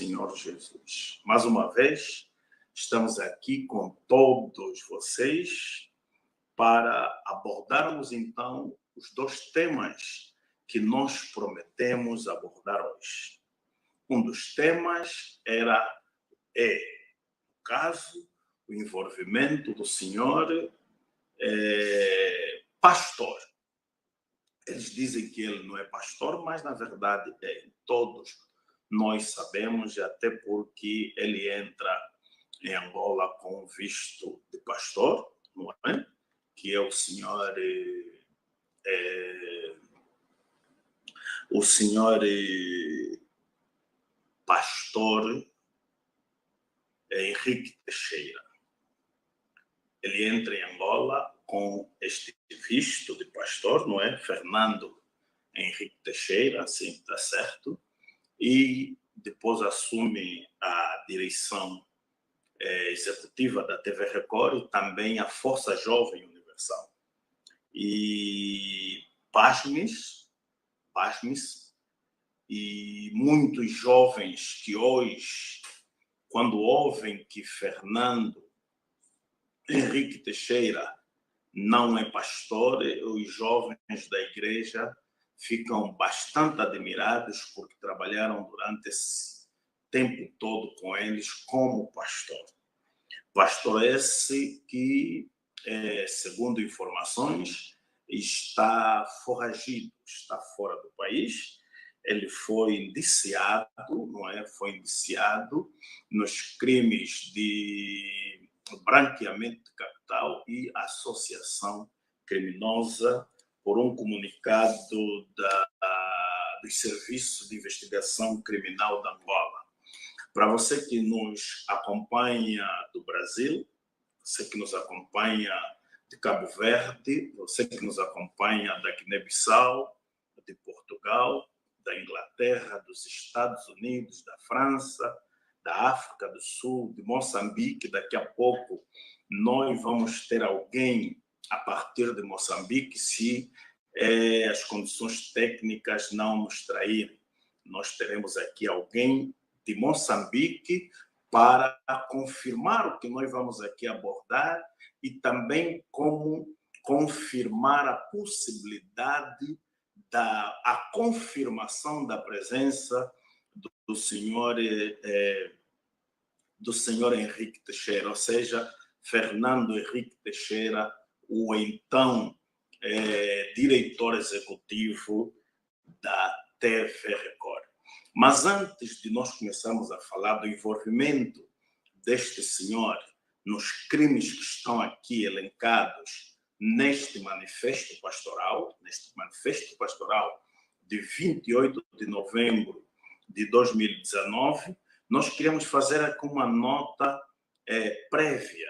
Senhor Jesus. Mais uma vez, estamos aqui com todos vocês para abordarmos, então, os dois temas que nós prometemos abordar hoje. Um dos temas no caso, o envolvimento do senhor pastor. Eles dizem que ele não é pastor, mas na verdade é. Todos nós sabemos, até porque ele entra em Angola com visto de pastor, não é? Que é o senhor pastor Henrique Teixeira. Ele entra em Angola com este visto de pastor, não é? Fernando Henrique Teixeira, assim está certo, e depois assume a direção executiva da TV Record e também a Força Jovem Universal. E pasme-se, e muitos jovens que hoje, quando ouvem que Fernando Henrique Teixeira não é pastor, os jovens da igreja ficam bastante admirados porque trabalharam durante esse tempo todo com eles como pastor. Pastor esse que, segundo informações, está foragido, está fora do país. Ele foi indiciado, não é? Foi indiciado nos crimes de branqueamento de capital e associação criminosa por um comunicado do Serviço de Investigação Criminal da Angola. Para você que nos acompanha do Brasil, você que nos acompanha de Cabo Verde, você que nos acompanha da Guiné-Bissau, de Portugal, da Inglaterra, dos Estados Unidos, da França, da África do Sul, de Moçambique. Daqui a pouco nós vamos ter alguém a partir de Moçambique, se as condições técnicas não nos traírem. Nós teremos aqui alguém de Moçambique para confirmar o que nós vamos aqui abordar e também como confirmar a possibilidade a confirmação da presença do senhor Henrique Teixeira, ou seja, Fernando Henrique Teixeira, o então diretor executivo da TV Record. Mas antes de nós começarmos a falar do envolvimento deste senhor nos crimes que estão aqui elencados neste manifesto pastoral de 28 de novembro de 2019, nós queremos fazer aqui uma nota prévia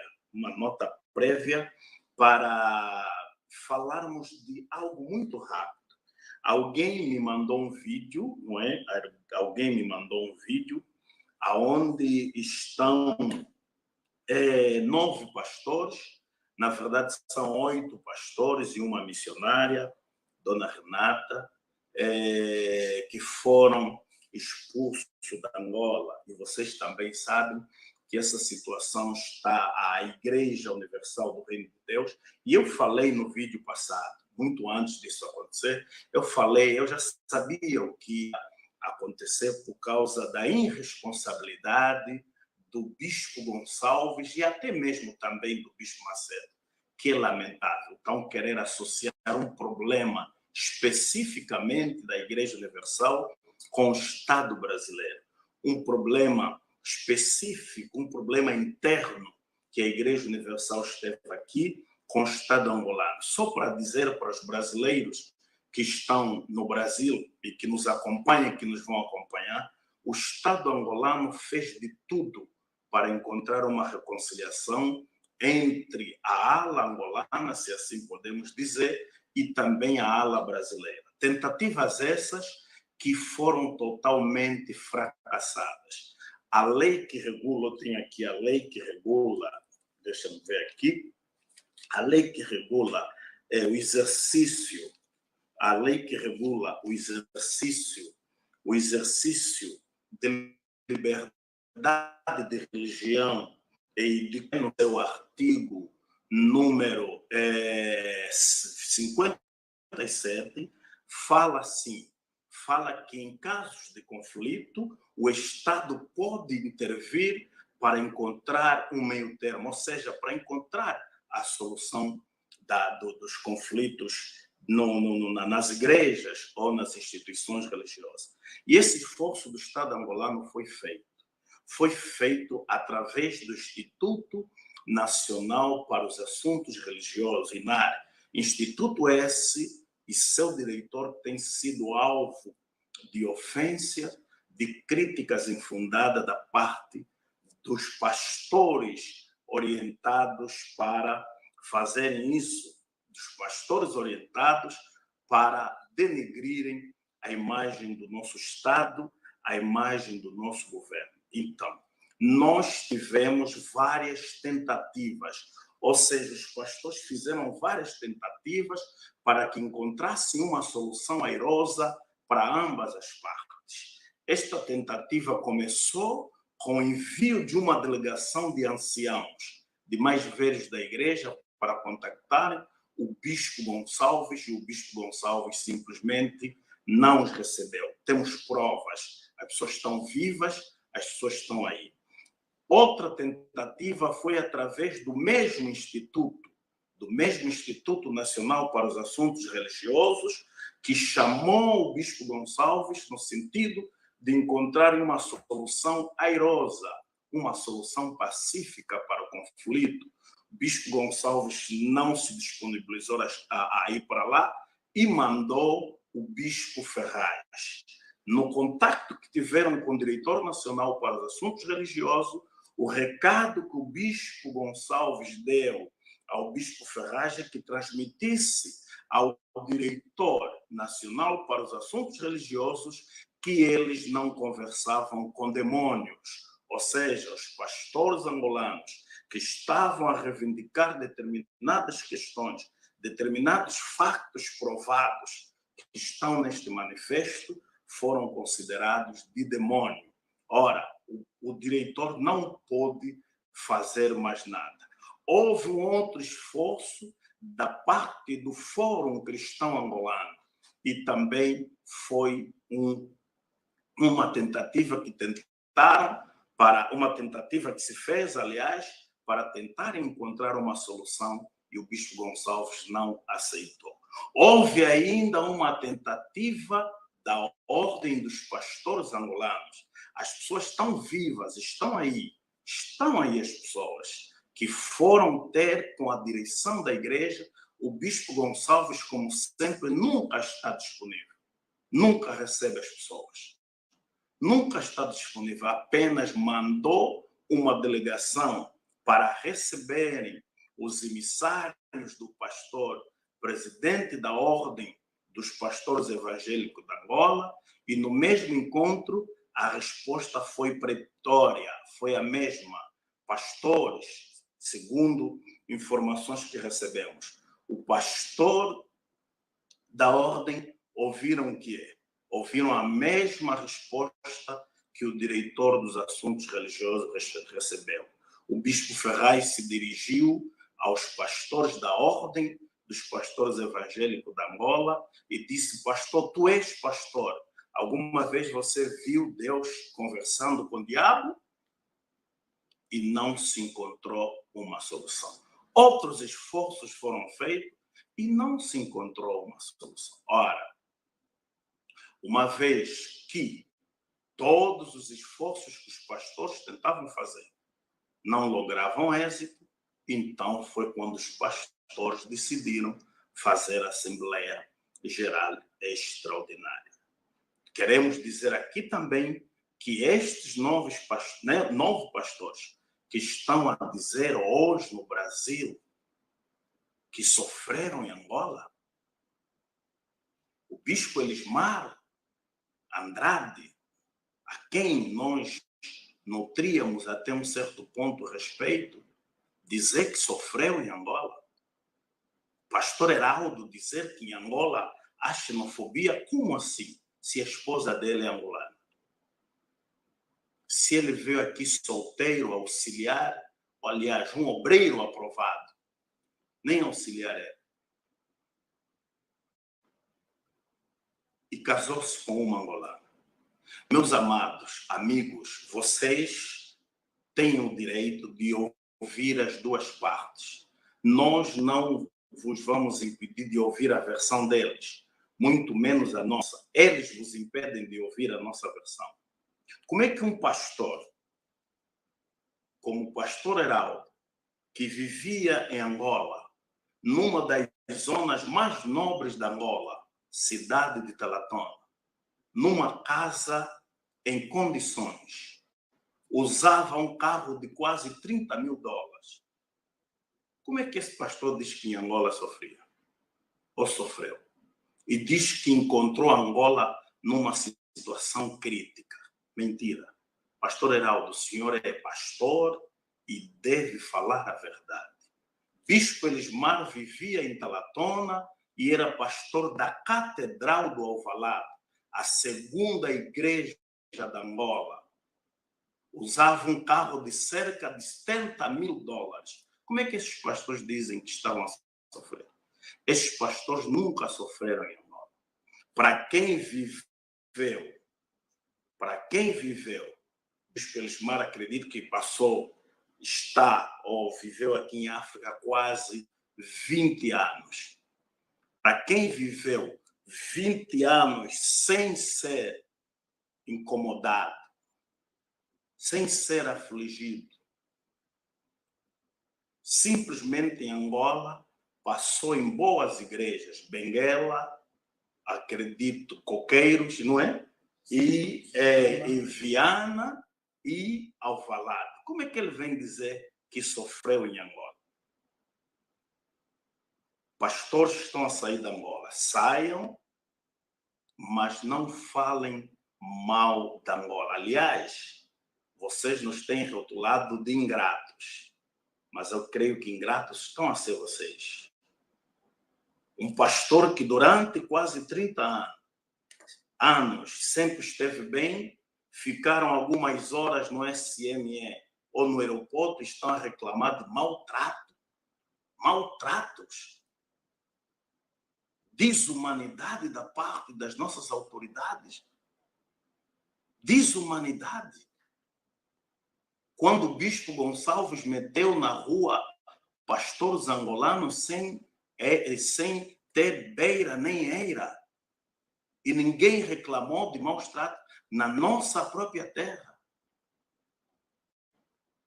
para falarmos de algo muito rápido. Alguém me mandou um vídeo, não é? Alguém me mandou um vídeo onde estão 9 pastores, na verdade são 8 pastores e uma missionária, Dona Renata, que foram expulsos da Angola. E vocês também sabem que essa situação está à Igreja Universal do Reino de Deus. E eu falei no vídeo passado, muito antes disso acontecer, eu já sabia o que ia acontecer por causa da irresponsabilidade do Bispo Gonçalves e até mesmo também do Bispo Macedo, que é lamentável. Então, querer associar um problema especificamente da Igreja Universal com o Estado brasileiro, um problema específico, um problema interno que a Igreja Universal esteve aqui com o Estado angolano. Só para dizer para os brasileiros que estão no Brasil e que nos acompanham, que nos vão acompanhar, o Estado angolano fez de tudo para encontrar uma reconciliação entre a ala angolana, se assim podemos dizer, e também a ala brasileira. Tentativas essas que foram totalmente fracassadas. A lei que regula, eu tenho aqui a lei que regula, deixa-me ver aqui, a lei que regula o exercício, a lei que regula o exercício de liberdade de religião e de no seu artigo número 57 fala assim, fala que em casos de conflito o Estado pode intervir para encontrar um meio termo, ou seja, para encontrar a solução dos conflitos nas igrejas ou nas instituições religiosas. E esse esforço do Estado angolano foi feito através do Instituto Nacional para os Assuntos Religiosos, INAR, instituto esse e seu diretor tem sido alvo de ofensa, de críticas infundadas da parte dos pastores orientados para fazerem isso, dos pastores orientados para denegrirem a imagem do nosso Estado, a imagem do nosso governo. Então, nós tivemos várias tentativas, ou seja, os pastores fizeram várias tentativas para que encontrassem uma solução airosa para ambas as partes. Esta tentativa começou com o envio de uma delegação de anciãos, de mais velhos da igreja, para contactarem o Bispo Gonçalves, e o Bispo Gonçalves simplesmente não os recebeu. Temos provas, as pessoas estão vivas, as pessoas estão aí. Outra tentativa foi através do mesmo Instituto Nacional para os Assuntos Religiosos, que chamou o Bispo Gonçalves no sentido de encontrar uma solução airosa, uma solução pacífica para o conflito. O Bispo Gonçalves não se disponibilizou a ir para lá e mandou o Bispo Ferraz. No contato que tiveram com o Diretor Nacional para os Assuntos Religiosos, o recado que o Bispo Gonçalves deu ao Bispo Ferraz é que transmitisse ao Diretor Nacional para os Assuntos Religiosos que eles não conversavam com demônios, ou seja, os pastores angolanos que estavam a reivindicar determinadas questões, determinados factos provados que estão neste manifesto, foram considerados de demônio. Ora, o diretor não pôde fazer mais nada. Houve um outro esforço da parte do Fórum Cristão Angolano e também foi uma tentativa que se fez, aliás, para tentar encontrar uma solução e o Bispo Gonçalves não aceitou. Houve ainda uma tentativa da Ordem dos Pastores Angolanos. As pessoas estão vivas, estão aí as pessoas que foram ter com a direção da igreja. O Bispo Gonçalves, como sempre, nunca está disponível, nunca recebe as pessoas, nunca está disponível, apenas mandou uma delegação para receberem os emissários do pastor, presidente da Ordem dos Pastores Evangélicos da Angola, e no mesmo encontro a resposta foi pretória, foi a mesma. Pastores, segundo informações que recebemos, o pastor da Ordem ouviram o quê? Ouviram a mesma resposta que o diretor dos assuntos religiosos recebeu. O Bispo Ferraz se dirigiu aos pastores da Ordem dos Pastores Evangélicos da Angola e disse: pastor, tu és pastor. Alguma vez você viu Deus conversando com o diabo? E não se encontrou uma solução. Outros esforços foram feitos e não se encontrou uma solução. Ora, uma vez que todos os esforços que os pastores tentavam fazer não logravam êxito, então foi quando os pastores decidiram fazer a Assembleia Geral Extraordinária. Queremos dizer aqui também que estes novos pastores que estão a dizer hoje no Brasil que sofreram em Angola, o Bispo Elismar Andrade, a quem nós nutríamos até um certo ponto respeito, dizer que sofreu em Angola. Pastor Heraldo dizer que em Angola há xenofobia, como assim? Se a esposa dele é angolana. se ele veio aqui solteiro, auxiliar, ou aliás, um obreiro aprovado. Nem auxiliar é. E casou-se com uma angolana. Meus amados amigos, vocês têm o direito de ouvir as duas partes. Nós não vos vamos impedir de ouvir a versão deles, muito menos a nossa. Eles vos impedem de ouvir a nossa versão. Como é que um pastor, como o pastor Heraldo, que vivia em Angola, numa das zonas mais nobres da Angola, cidade de Talatona, numa casa em condições, usava um carro de quase 30 mil dólares. Como é que esse pastor diz que em Angola sofria? Ou sofreu? E diz que encontrou Angola numa situação crítica. Mentira. Pastor Heraldo, o senhor é pastor e deve falar a verdade. Bispo Elismar vivia em Talatona e era pastor da Catedral do Alvalade, a segunda igreja da Angola. Usava um carro de cerca de 70 mil dólares. Como é que esses pastores dizem que estavam a sofrer? Esses pastores nunca sofreram em Angola. Para quem viveu, Bispo Elismar acredito que está ou viveu aqui em África quase 20 anos. Para quem viveu 20 anos sem ser incomodado, sem ser afligido, simplesmente em Angola, passou em boas igrejas, Benguela, acredito, Coqueiros, não é? E em Viana e Alvalade. Como é que ele vem dizer que sofreu em Angola? Pastores que estão a sair da Angola, saiam, mas não falem mal da Angola. Aliás, vocês nos têm rotulado de ingratos, mas eu creio que ingratos estão a ser vocês. Um pastor que durante quase 30 anos sempre esteve bem, ficaram algumas horas no SME ou no aeroporto e estão a reclamar de maltratos, desumanidade da parte das nossas autoridades, desumanidade. Quando o bispo Gonçalves meteu na rua pastores angolanos sem ter beira nem eira, e ninguém reclamou de maus tratos na nossa própria terra.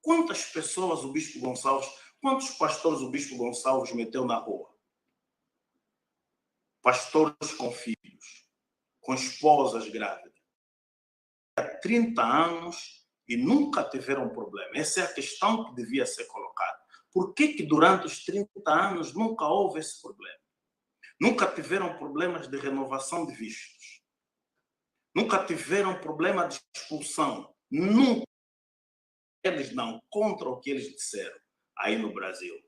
Quantas pessoas o bispo Gonçalves, quantos pastores o bispo Gonçalves meteu na rua? Pastores com filhos, com esposas grávidas. Há 30 anos e nunca tiveram problema. Essa é a questão que devia ser colocada. Por que durante os 30 anos nunca houve esse problema? Nunca tiveram problemas de renovação de vistos. Nunca tiveram problema de expulsão. Nunca. Eles não, contra o que eles disseram aí no Brasil.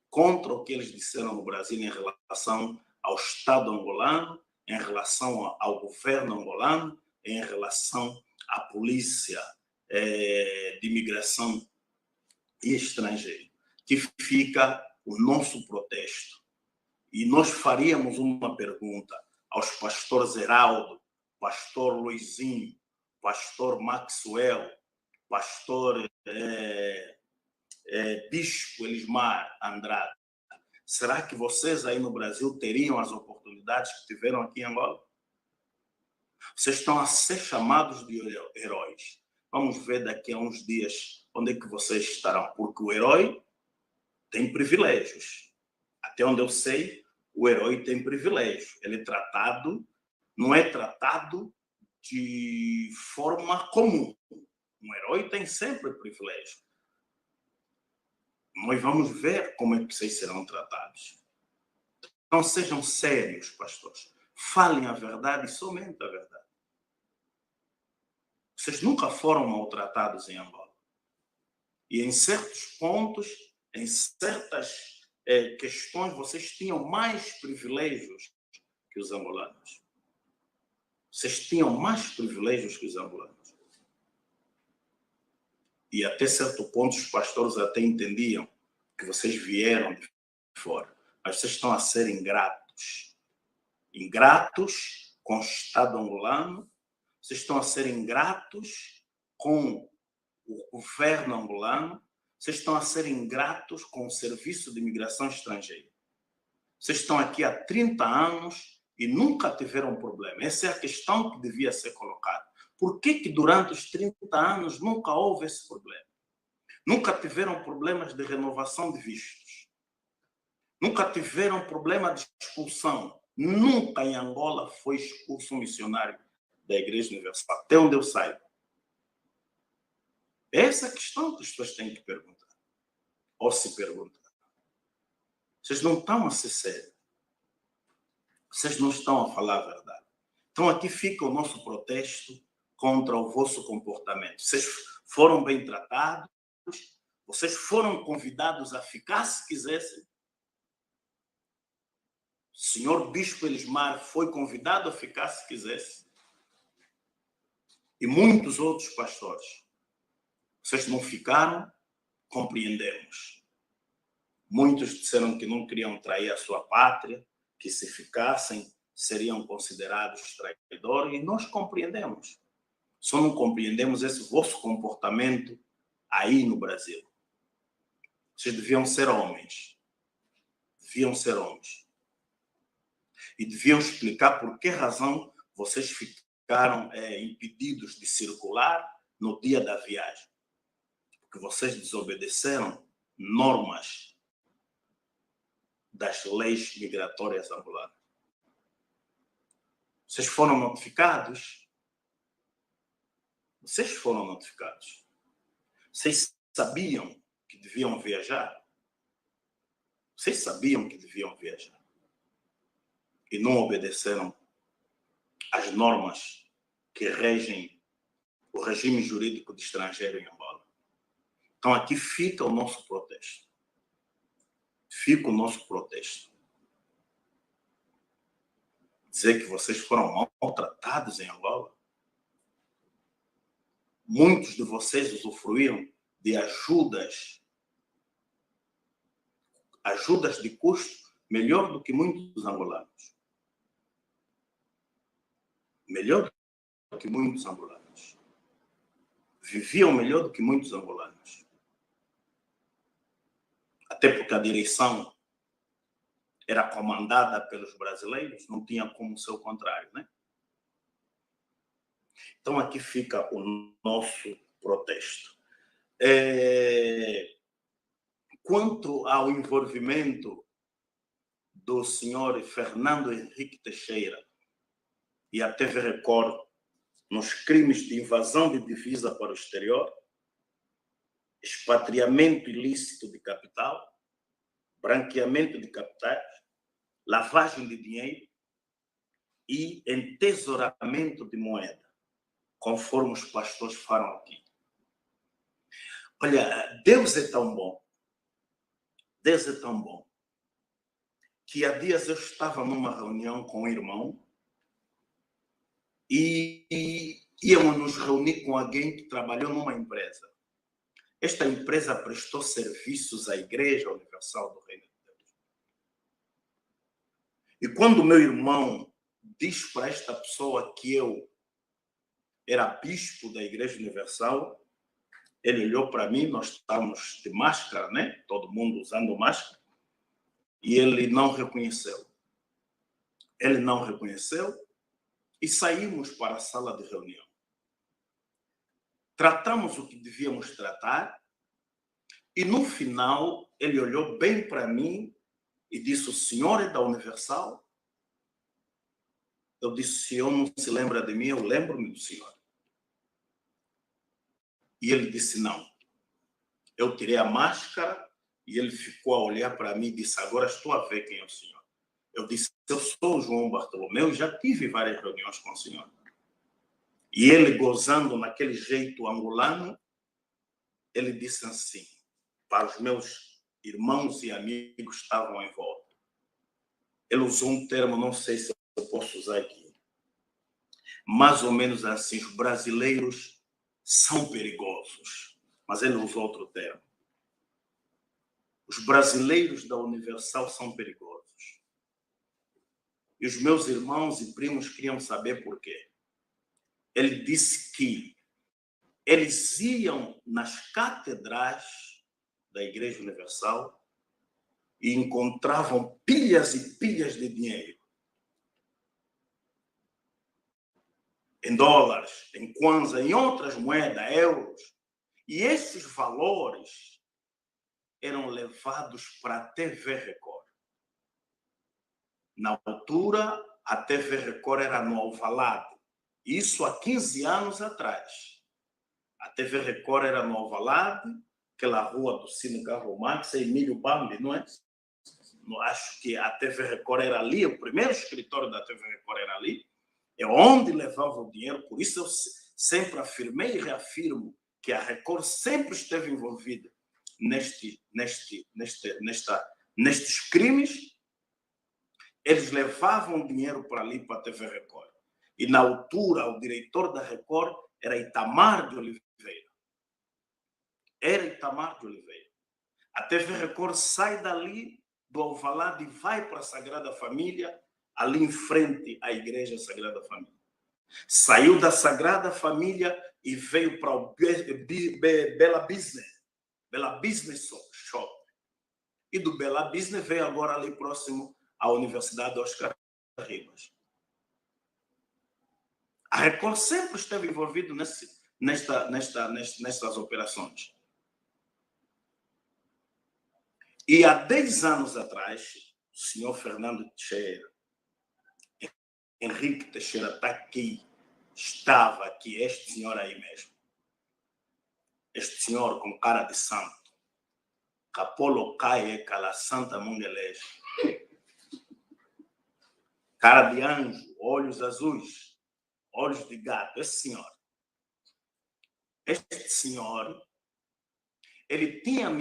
Contra o que eles disseram no Brasil em relação ao Estado angolano, em relação ao governo angolano, em relação à polícia de imigração e estrangeiro, que fica o nosso protesto. E nós faríamos uma pergunta aos pastores Heraldo, pastor Luizinho, pastor Maxwell, pastor Bispo Elismar Andrade. Será que vocês aí no Brasil teriam as oportunidades que tiveram aqui em Angola? Vocês estão a ser chamados de heróis. Vamos ver daqui a uns dias onde é que vocês estarão, porque o herói tem privilégios. Até onde eu sei, o herói tem privilégio. Ele é tratado, não é tratado de forma comum. Um herói tem sempre privilégio. Nós vamos ver como é que vocês serão tratados. Não sejam sérios, pastores. Falem a verdade e somente a verdade. Vocês nunca foram maltratados em Angola. E em certos pontos, em certas questões, vocês tinham mais privilégios que os angolanos. Vocês tinham mais privilégios que os angolanos. E até certo ponto os pastores até entendiam que vocês vieram de fora. Mas vocês estão a ser ingratos. Ingratos com o Estado angolano. Vocês estão a ser ingratos com o governo angolano. Vocês estão a ser ingratos com o Serviço de Imigração Estrangeira. Vocês estão aqui há 30 anos e nunca tiveram problema. Essa é a questão que devia ser colocada. Por que durante os 30 anos nunca houve esse problema? Nunca tiveram problemas de renovação de vistos. Nunca tiveram problema de expulsão. Nunca em Angola foi expulso um missionário da Igreja Universal, até onde eu saiba. Essa é a questão que as pessoas têm que perguntar. Ou se perguntar. Vocês não estão a ser sérios. Vocês não estão a falar a verdade. Então aqui fica o nosso protesto contra o vosso comportamento. Vocês foram bem tratados, vocês foram convidados a ficar se quisessem. O senhor Bispo Elismar foi convidado a ficar se quisesse. E muitos outros pastores. Vocês não ficaram, compreendemos. Muitos disseram que não queriam trair a sua pátria, que se ficassem seriam considerados traidores, e nós compreendemos. Só não compreendemos esse vosso comportamento aí no Brasil. Vocês deviam ser homens. Deviam ser homens. E deviam explicar por que razão vocês ficaram impedidos de circular no dia da viagem. Porque vocês desobedeceram normas das leis migratórias angolanas. Vocês foram notificados? Vocês foram notificados. Vocês sabiam que deviam viajar? Vocês sabiam que deviam viajar. E não obedeceram às normas que regem o regime jurídico de estrangeiro em Angola. Então aqui fica o nosso protesto. Fica o nosso protesto. Dizer que vocês foram maltratados em Angola. Muitos de vocês usufruíram de ajudas de custo melhor do que muitos angolanos. Melhor do que muitos angolanos. Viviam melhor do que muitos angolanos. Até porque a direção era comandada pelos brasileiros, não tinha como ser o contrário, né? Então aqui fica o nosso protesto. Quanto ao envolvimento do senhor Fernando Henrique Teixeira e a TV Record nos crimes de invasão de divisa para o exterior, expatriamento ilícito de capital, branqueamento de capitais, lavagem de dinheiro e entesouramento de moeda, conforme os pastores falam aqui. Olha, Deus é tão bom, que há dias eu estava numa reunião com um irmão e íamos nos reunir com alguém que trabalhou numa empresa. Esta empresa prestou serviços à Igreja Universal do Reino de Deus. E quando o meu irmão diz para esta pessoa que eu era bispo da Igreja Universal, ele olhou para mim, nós estávamos de máscara, né? Todo mundo usando máscara, e ele não reconheceu. Ele não reconheceu e saímos para a sala de reunião. Tratamos o que devíamos tratar e no final ele olhou bem para mim e disse: o senhor é da Universal? Eu disse: se eu não se lembra de mim, eu lembro-me do senhor. E ele disse: não. Eu tirei a máscara e ele ficou a olhar para mim e disse: agora estou a ver quem é o senhor. Eu disse: eu sou o João Bartolomeu, já tive várias reuniões com o senhor. E ele, gozando naquele jeito angolano, ele disse assim, para os meus irmãos e amigos que estavam em volta. Ele usou um termo, não sei se eu posso usar aqui, mais ou menos assim: os brasileiros são perigosos. mas ele usou outro termo. Os brasileiros da Universal são perigosos. E os meus irmãos e primos queriam saber por quê. Ele disse que eles iam nas catedrais da Igreja Universal e encontravam pilhas e pilhas de dinheiro. Em dólares, em kwanza, em outras moedas, euros. E esses valores eram levados para a TV Record. Na altura, a TV Record era no Alvalade. Isso há 15 anos atrás. A TV Record era no Alvalade, aquela rua do Cine Carro Marx, Emílio Bambi, não é? Acho que a TV Record era ali, o primeiro escritório da TV Record era ali. É onde levava o dinheiro. Por isso eu sempre afirmei e reafirmo que a Record sempre esteve envolvida nestes crimes. Eles levavam dinheiro para ali, para a TV Record. E na altura, o diretor da Record era Itamar de Oliveira. A TV Record sai dali, do Alvalade, e vai para a Sagrada Família, ali em frente à Igreja Sagrada Família. Saiu da Sagrada Família e veio para o Bela Business Shop. E do Bela Business veio agora ali próximo à Universidade Oscar Ribas. A Record sempre esteve envolvida nestas operações. E há 10 anos atrás, o senhor Fernando Teixeira, Henrique Teixeira está aqui, estava aqui, este senhor aí mesmo. Este senhor com cara de santo. Capolo Caie, Cala Santa Mungeleja. Cara de anjo, olhos azuis, olhos de gato. Este senhor, ele tinha a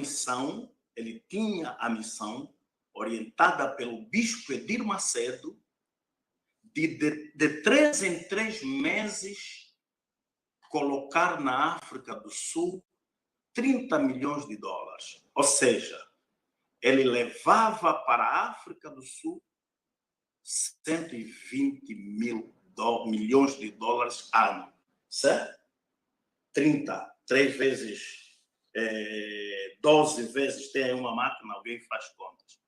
missão orientada pelo bispo Edir Macedo, de 3 em 3 meses colocar na África do Sul 30 milhões de dólares. Ou seja, ele levava para a África do Sul 120 milhões de dólares ano. Certo? 3 vezes, 12 vezes, tem aí uma máquina, alguém faz contas.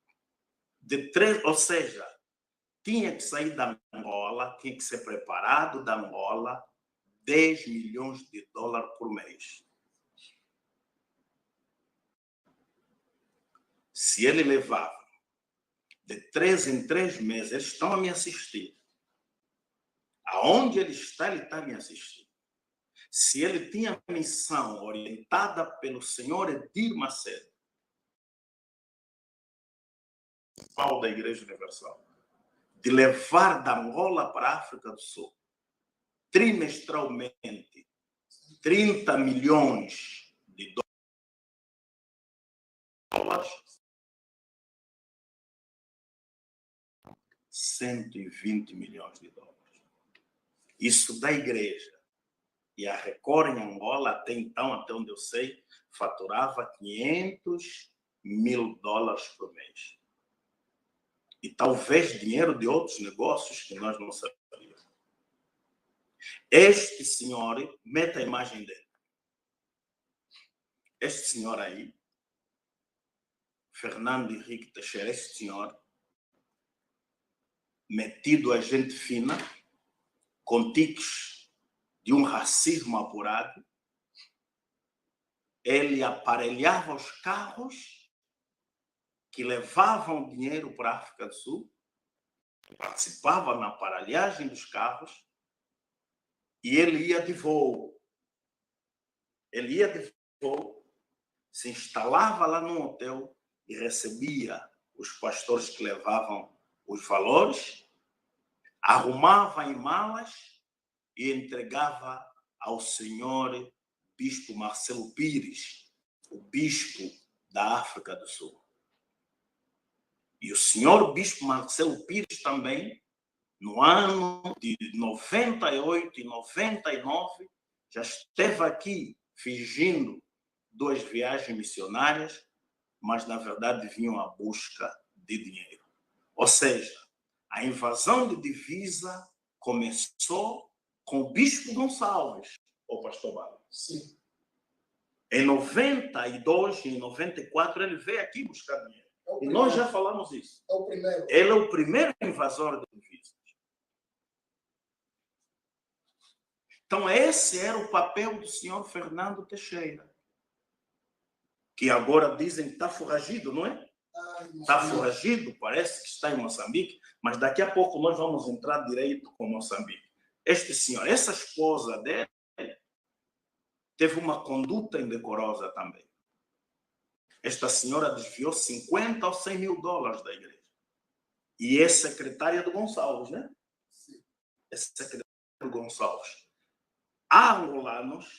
Ou seja, tinha que sair da Angola, tinha que ser preparado da Angola 10 milhões de dólares por mês. Se ele levava de 3 em 3 meses, eles estão a me assistir. Aonde ele está me assistindo. Se ele tinha a missão orientada pelo senhor Edir Macedo, principal da Igreja Universal, de levar da Angola para a África do Sul, trimestralmente, 30 milhões de dólares, 120 milhões de dólares. Isso da igreja. E a Record em Angola, até então, até onde eu sei, faturava 500 mil dólares por mês. E talvez dinheiro de outros negócios que nós não sabíamos. Este senhor, meta a imagem dele. Este senhor aí, Fernando Henrique Teixeira, este senhor, metido a gente fina, com tiques de um racismo apurado, ele aparelhava os carros que levavam dinheiro para a África do Sul, participava na aparelhagem dos carros, e ele ia de voo. Se instalava lá no hotel e recebia os pastores que levavam os valores, arrumava em malas e entregava ao senhor bispo Marcelo Pires, o bispo da África do Sul. E o senhor bispo Marcelo Pires também, no ano de 98 e 99, já esteve aqui fingindo 2 viagens missionárias, mas na verdade vinham à busca de dinheiro. Ou seja, a invasão de divisa começou com o Bispo Gonçalves, o pastor Bala. Sim. Em 92 e em 94 ele veio aqui buscar dinheiro. E nós já falamos isso. É o primeiro. Ele é o primeiro invasor de divisas. Então esse era o papel do senhor Fernando Teixeira, que agora dizem que está foragido, não é? Está foragido, parece que está em Moçambique, mas daqui a pouco nós vamos entrar direito com Moçambique. Este senhor, essa esposa dele, teve uma conduta indecorosa também. Esta senhora desviou 50 ou 100 mil dólares da igreja. E é secretária do Gonçalves, né? Sim. É secretária do Gonçalves. Há angolanos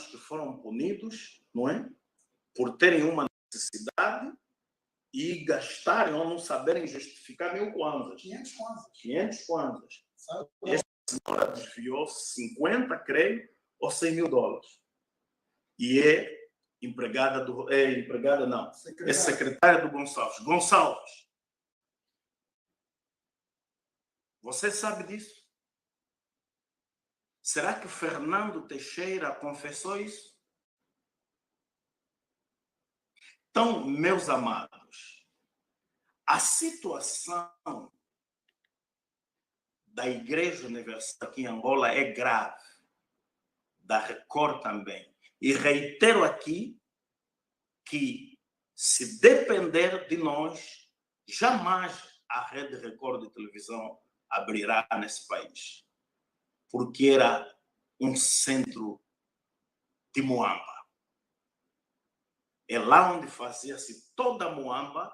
que foram punidos, não é? Por terem uma necessidade e gastarem ou não saberem justificar 1.000 kwanzas. 500 kwanzas. 500 kwanzas. Sabe? Esta senhora desviou 50, creio, ou 100 mil dólares. E é empregada do... É secretária do Gonçalves. Gonçalves, você sabe disso? Será que o Fernando Teixeira confessou isso? Então, meus amados, a situação da Igreja Universal aqui em Angola é grave. Da Record também. E reitero aqui que, se depender de nós, jamais a Rede Record de televisão abrirá nesse país. Porque era um centro de muamba. É lá onde fazia-se toda a muamba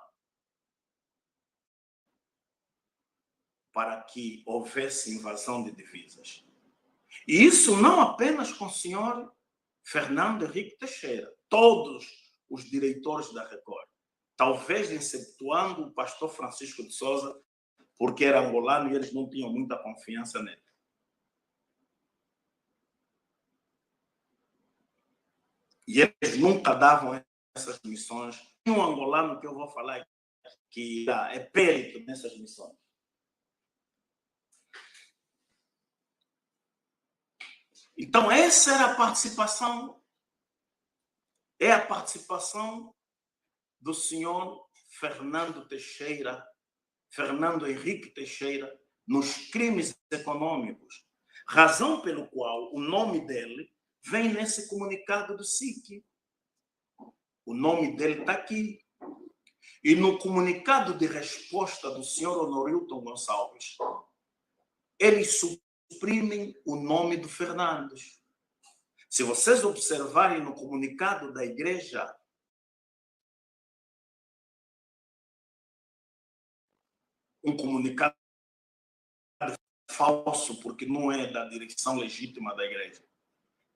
para que houvesse invasão de divisas. E isso não apenas com o senhor Fernando Henrique Teixeira, todos os diretores da Record, talvez excetuando o pastor Francisco de Souza, porque era angolano e eles não tinham muita confiança nele. E eles nunca davam essas missões. Tem um angolano que eu vou falar que é perito nessas missões. Então, essa era a participação, é a participação do senhor Fernando Teixeira, Fernando Henrique Teixeira, nos crimes econômicos, razão pelo qual o nome dele vem nesse comunicado do SIC. O nome dele está aqui. E no comunicado de resposta do senhor Honorilton Gonçalves, eles suprimem o nome do Fernandes. Se vocês observarem no comunicado da igreja, um comunicado falso, porque não é da direção legítima da igreja,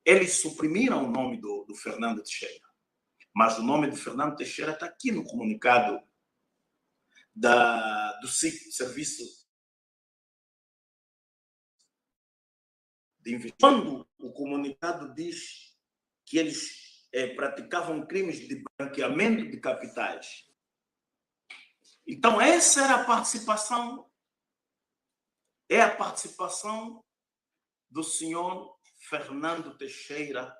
eles suprimiram o nome do Fernando Teixeira. Mas o nome do Fernando Teixeira está aqui no comunicado do SIC, Serviço de Investigação. Quando o comunicado diz que eles praticavam crimes de branqueamento de capitais. Então, essa era a participação, é a participação do senhor Fernando Teixeira,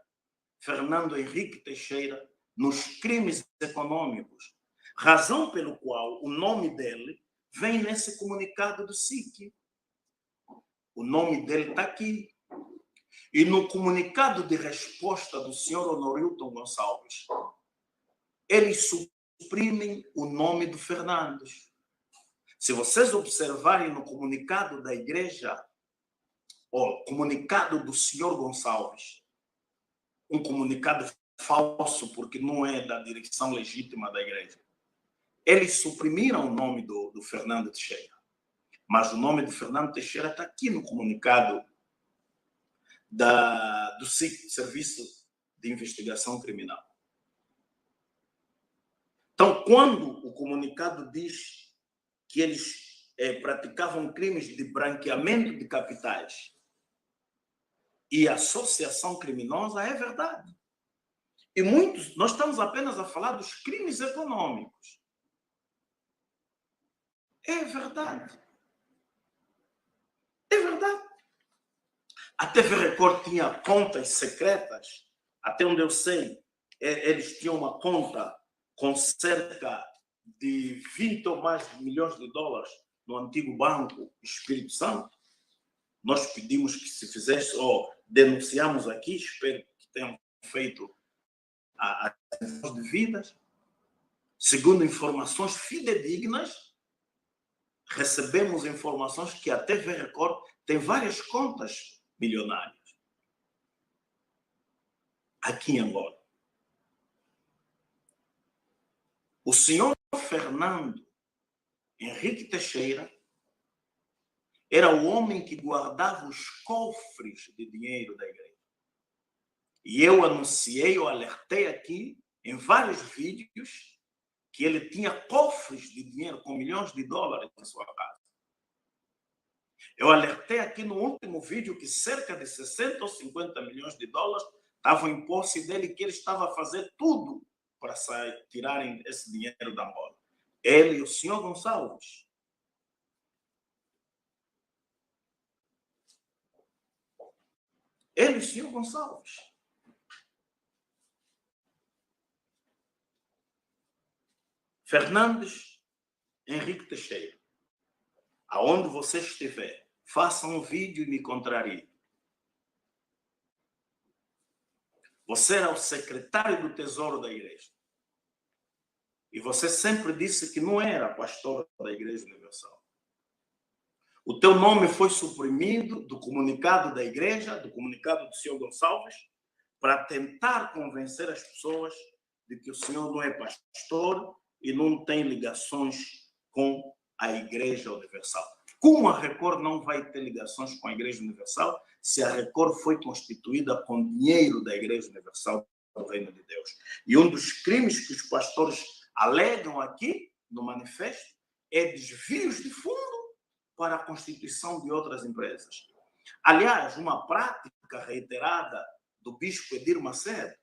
Fernando Henrique Teixeira, nos crimes econômicos, razão pelo qual o nome dele vem nesse comunicado do SIC. O nome dele está aqui. E no comunicado de resposta do senhor Honorilton Gonçalves, eles suprimem o nome do Fernandes. Se vocês observarem no comunicado da igreja, ou comunicado do senhor Gonçalves, um comunicado falso, porque não é da direção legítima da igreja, eles suprimiram o nome do Fernando Teixeira. Mas o nome do Fernando Teixeira está aqui no comunicado do SIC, Serviço de Investigação Criminal. Então, quando o comunicado diz que eles praticavam crimes de branqueamento de capitais e associação criminosa, é verdade. E muitos, nós estamos apenas a falar dos crimes econômicos. É verdade. É verdade. A TV Record tinha contas secretas, até onde eu sei, eles tinham uma conta com cerca de 20 ou mais milhões de dólares no antigo Banco Espírito Santo. Nós pedimos que se fizesse, ou denunciamos aqui, espero que tenham feito as devidas. Segundo informações fidedignas, recebemos informações que a TV Record tem várias contas milionárias aqui em Angola. O senhor Fernando Henrique Teixeira era o homem que guardava os cofres de dinheiro da igreja. E eu anunciei, eu alertei aqui em vários vídeos que ele tinha cofres de dinheiro com milhões de dólares em sua casa. Eu alertei aqui no último vídeo que cerca de 60 ou 50 milhões de dólares estavam em posse dele, que ele estava a fazer tudo para tirarem esse dinheiro da Angola. Ele e o senhor Gonçalves. Ele e o senhor Gonçalves. Fernandes Henrique Teixeira. Aonde você estiver, faça um vídeo e me contrarie. Você era o secretário do Tesouro da igreja. E você sempre disse que não era pastor da Igreja Universal. O teu nome foi suprimido do comunicado da igreja, do comunicado do senhor Gonçalves, para tentar convencer as pessoas de que o senhor não é pastor e não tem ligações com a Igreja Universal. Como a Record não vai ter ligações com a Igreja Universal se a Record foi constituída com dinheiro da Igreja Universal do Reino de Deus? E um dos crimes que os pastores alegam aqui no manifesto é desvios de fundo para a constituição de outras empresas. Aliás, uma prática reiterada do bispo Edir Macedo,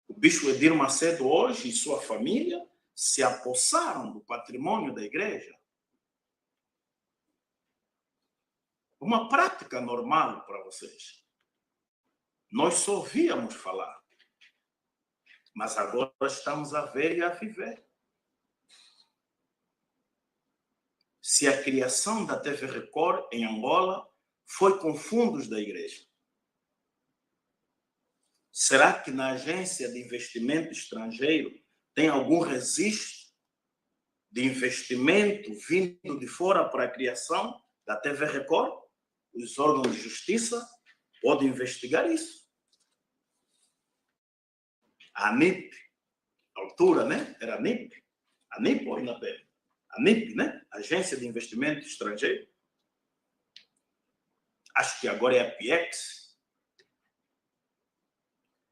O bispo Edir Macedo hoje e sua família se apossaram do patrimônio da igreja. Uma prática normal para vocês. Nós só ouvíamos falar. Mas agora estamos a ver e a viver. Se a criação da TV Record em Angola foi com fundos da igreja, será que na agência de investimento estrangeiro tem algum registro de investimento vindo de fora para a criação da TV Record? Os órgãos de justiça podem investigar isso. A ANIP, à altura, né? Era a ANIP? A ANIP ou ainda bem? A ANIP, né? Agência de Investimento Estrangeiro. Acho que agora é a PIEX.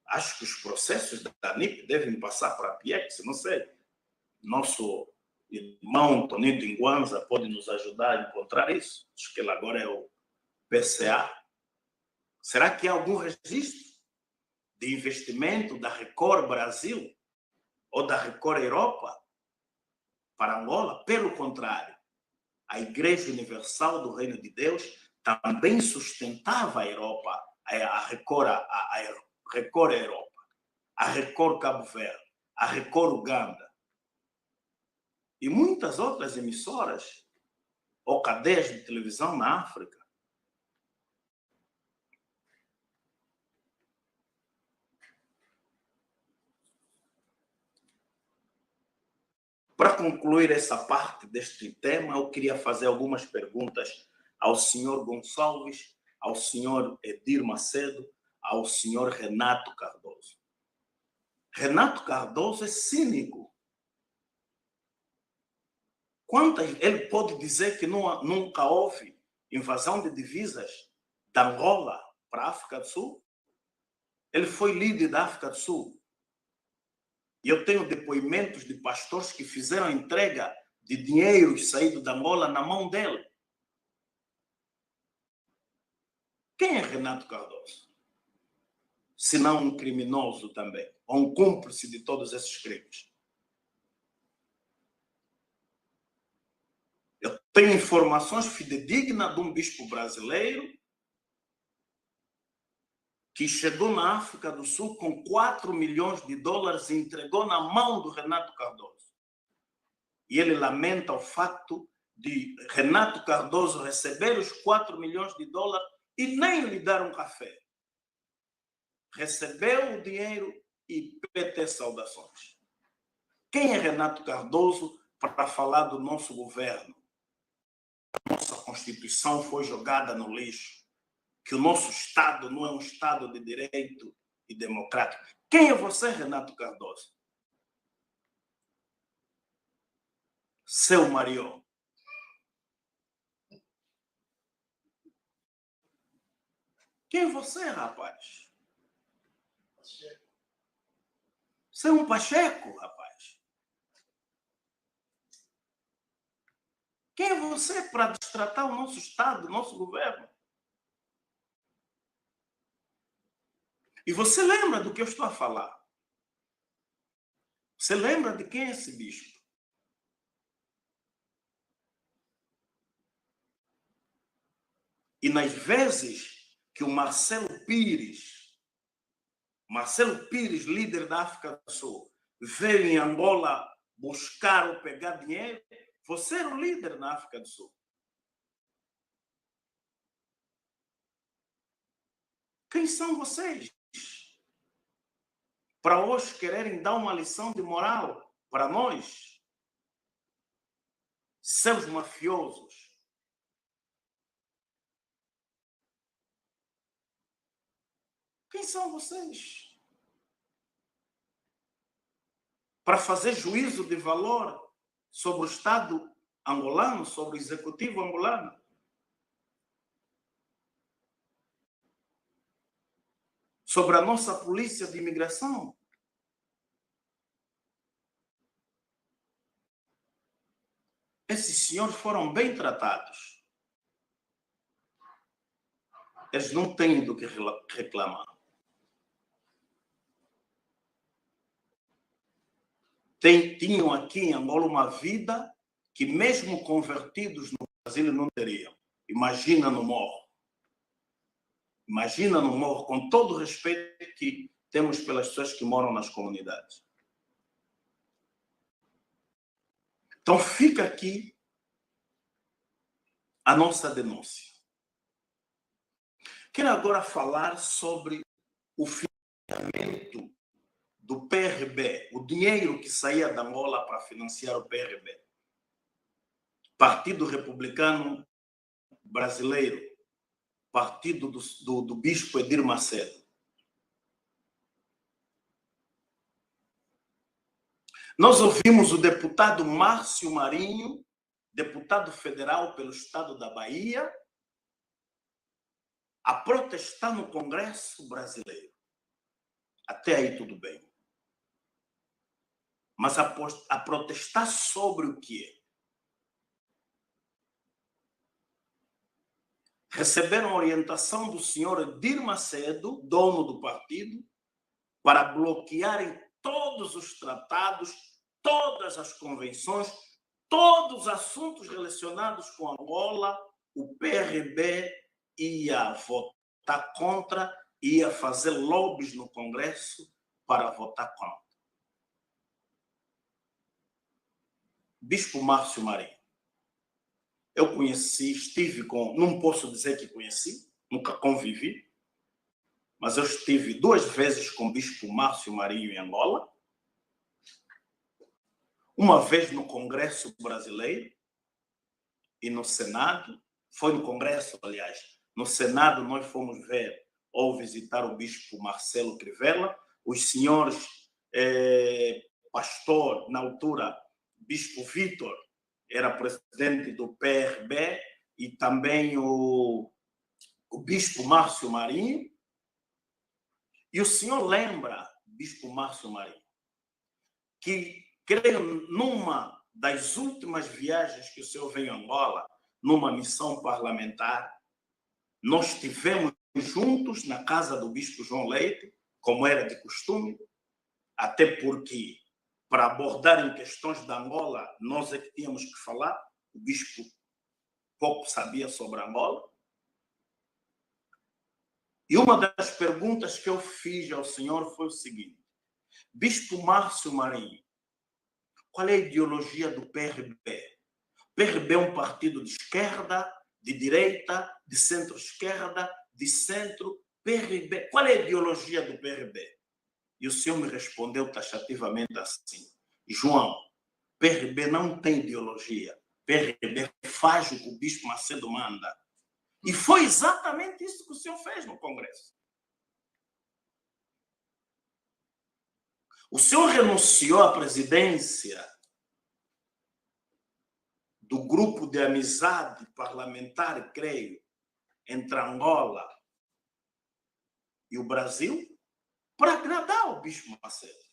Acho que os processos da ANIP devem passar para a PIEX, não sei. Nosso irmão Tonito Inguanza pode nos ajudar a encontrar isso. Acho que ele agora é o PCA. Será que há algum registro de investimento da Record Brasil ou da Record Europa para Angola? Pelo contrário, a Igreja Universal do Reino de Deus também sustentava a Europa, a Record Europa, a Record Cabo Verde, a Record Uganda e muitas outras emissoras ou cadeias de televisão na África. Para concluir essa parte deste tema, eu queria fazer algumas perguntas ao senhor Gonçalves, ao senhor Edir Macedo, ao senhor Renato Cardoso. Renato Cardoso é cínico. Ele pode dizer que nunca houve invasão de divisas da Angola para a África do Sul? Ele foi líder da África do Sul. E eu tenho depoimentos de pastores que fizeram entrega de dinheiro saído da Angola na mão dele. Quem é Renato Cardoso? Se não um criminoso também, ou um cúmplice de todos esses crimes. Eu tenho informações fidedignas de um bispo brasileiro que chegou na África do Sul com 4 milhões de dólares e entregou na mão do Renato Cardoso. E ele lamenta o fato de Renato Cardoso receber os 4 milhões de dólares e nem lhe dar um café. Recebeu o dinheiro e PT saudações. Quem é Renato Cardoso para falar do nosso governo? Nossa Constituição foi jogada no lixo, que o nosso Estado não é um Estado de direito e democrático. Quem é você, Renato Cardoso? Seu Mariô. Quem é você, rapaz? Você é um Pacheco, rapaz. Quem é você para destratar o nosso Estado, o nosso governo? E você lembra do que eu estou a falar? Você lembra de quem é esse bispo? E nas vezes que o Marcelo Pires, líder da África do Sul, veio em Angola buscar ou pegar dinheiro, você era o líder na África do Sul. Quem são vocês? Para hoje quererem dar uma lição de moral para nós, seus mafiosos. Quem são vocês? Para fazer juízo de valor sobre o Estado angolano, sobre o executivo angolano? Sobre a nossa polícia de imigração? Esses senhores foram bem tratados. Eles não têm do que reclamar. Tinham aqui em Angola uma vida que mesmo convertidos no Brasil não teriam. Imagina no morro. Imagina no morro, com todo o respeito que temos pelas pessoas que moram nas comunidades. Então fica aqui a nossa denúncia. Quero agora falar sobre o financiamento do PRB, o dinheiro que saía da Angola para financiar o PRB. Partido Republicano Brasileiro, partido do bispo Edir Macedo. Nós ouvimos o deputado Márcio Marinho, deputado federal pelo estado da Bahia, a protestar no Congresso brasileiro. Até aí tudo bem. Mas a protestar sobre o quê? Receberam orientação do senhor Edir Macedo, dono do partido, para bloquearem todos os tratados, todas as convenções, todos os assuntos relacionados com Angola. O PRB ia votar contra, ia fazer lobbies no Congresso para votar contra. Bispo Márcio Marinho. Eu conheci, estive com... Não posso dizer que conheci, nunca convivi, mas eu estive 2 vezes com o bispo Márcio Marinho em Angola. Uma vez no Congresso Brasileiro e no Senado. Foi no Congresso, aliás. No Senado nós fomos ver ou visitar o bispo Marcelo Crivella, os senhores pastor, na altura, bispo Vitor, era presidente do PRB, e também o bispo Márcio Marinho. E o senhor lembra, bispo Márcio Marinho, que creio numa das últimas viagens que o senhor veio a Angola, numa missão parlamentar, nós estivemos juntos na casa do bispo João Leite, como era de costume, até porque, para abordar em questões da Angola, nós é que tínhamos que falar, o bispo pouco sabia sobre Angola. E uma das perguntas que eu fiz ao senhor foi o seguinte: Bispo Márcio Marinho, qual é a ideologia do PRB? O PRB é um partido de esquerda, de direita, de centro-esquerda, de centro, PRB. Qual é a ideologia do PRB? E o senhor me respondeu taxativamente assim: João, PRB não tem ideologia. PRB faz o que o Bispo Macedo manda. E foi exatamente isso que o senhor fez no Congresso. O senhor renunciou à presidência do grupo de amizade parlamentar, creio, entre Angola e o Brasil, para agradar o Bispo Macedo.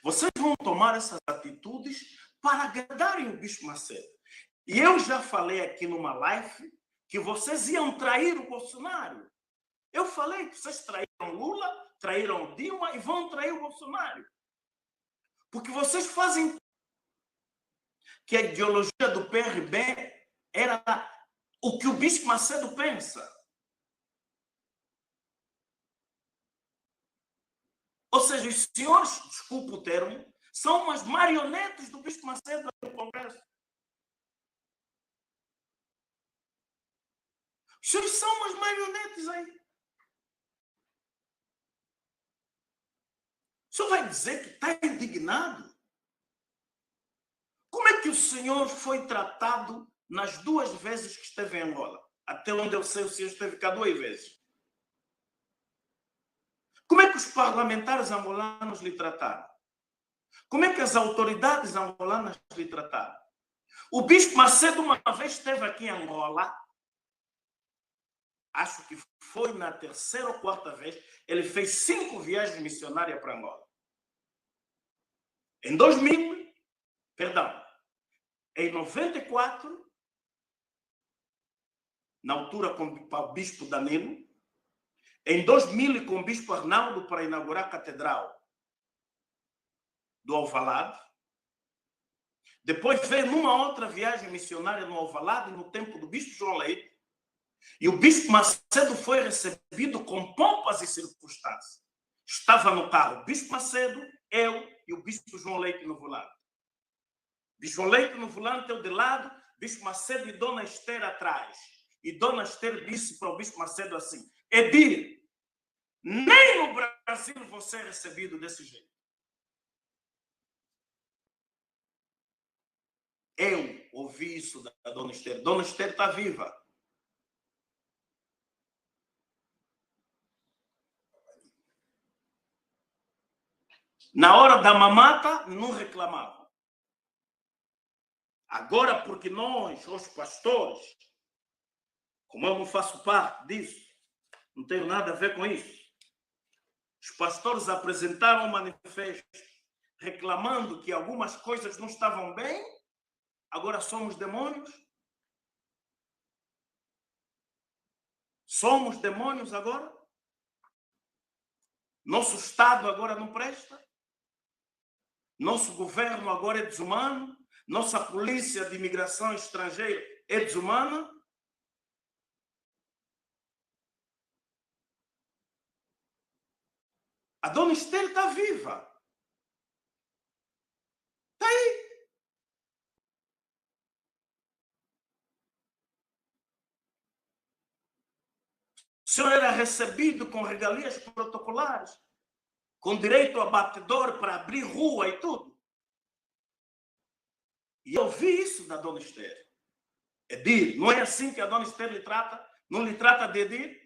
Vocês vão tomar essas atitudes para agradarem o Bispo Macedo. E eu já falei aqui numa live que vocês iam trair o Bolsonaro. Eu falei que vocês traíram Lula, traíram Dilma e vão trair o Bolsonaro. Porque vocês fazem que a ideologia do PRB era o que o Bispo Macedo pensa. Ou seja, os senhores, desculpe o termo, são umas marionetes do Bispo Macedo no Congresso. Os senhores são umas marionetes aí. O senhor vai dizer que está indignado? Como é que o senhor foi tratado nas 2 vezes que esteve em Angola? Até onde eu sei, o senhor esteve cá 2 vezes. Como é que os parlamentares angolanos lhe trataram? Como é que as autoridades angolanas lhe trataram? O Bispo Macedo uma vez esteve aqui em Angola, acho que foi na 3ª ou 4ª vez, ele fez 5 viagens missionárias para Angola. Em 94, na altura com o Bispo Danilo, em 2000 com o Bispo Arnaldo para inaugurar a Catedral do Alvalade. Depois veio numa outra viagem missionária no Alvalade, no tempo do Bispo João Leite, e o Bispo Macedo foi recebido com pompas e circunstâncias. Estava no carro o Bispo Macedo, eu e o Bispo João Leite no volante. Bispo João Leite no volante, eu de lado, Bispo Macedo e Dona Esther atrás. E Dona Esther disse para o Bispo Macedo assim: Edir, nem no Brasil você é recebido desse jeito. Eu ouvi isso da Dona Esther. Dona Esther está viva. Na hora da mamata, não reclamavam. Agora, porque nós, os pastores, como eu não faço parte disso, não tenho nada a ver com isso, os pastores apresentaram um manifesto reclamando que algumas coisas não estavam bem, agora somos demônios? Somos demônios agora? Nosso Estado agora não presta? Nosso governo agora é desumano? Nossa polícia de imigração estrangeira é desumana? A Dona Esther está viva. Está aí. O senhor era recebido com regalias protocolares, com direito a batedor para abrir rua e tudo. E eu vi isso da Dona Esther. Edir, não é assim que a Dona Esther lhe trata? Não lhe trata de Edir?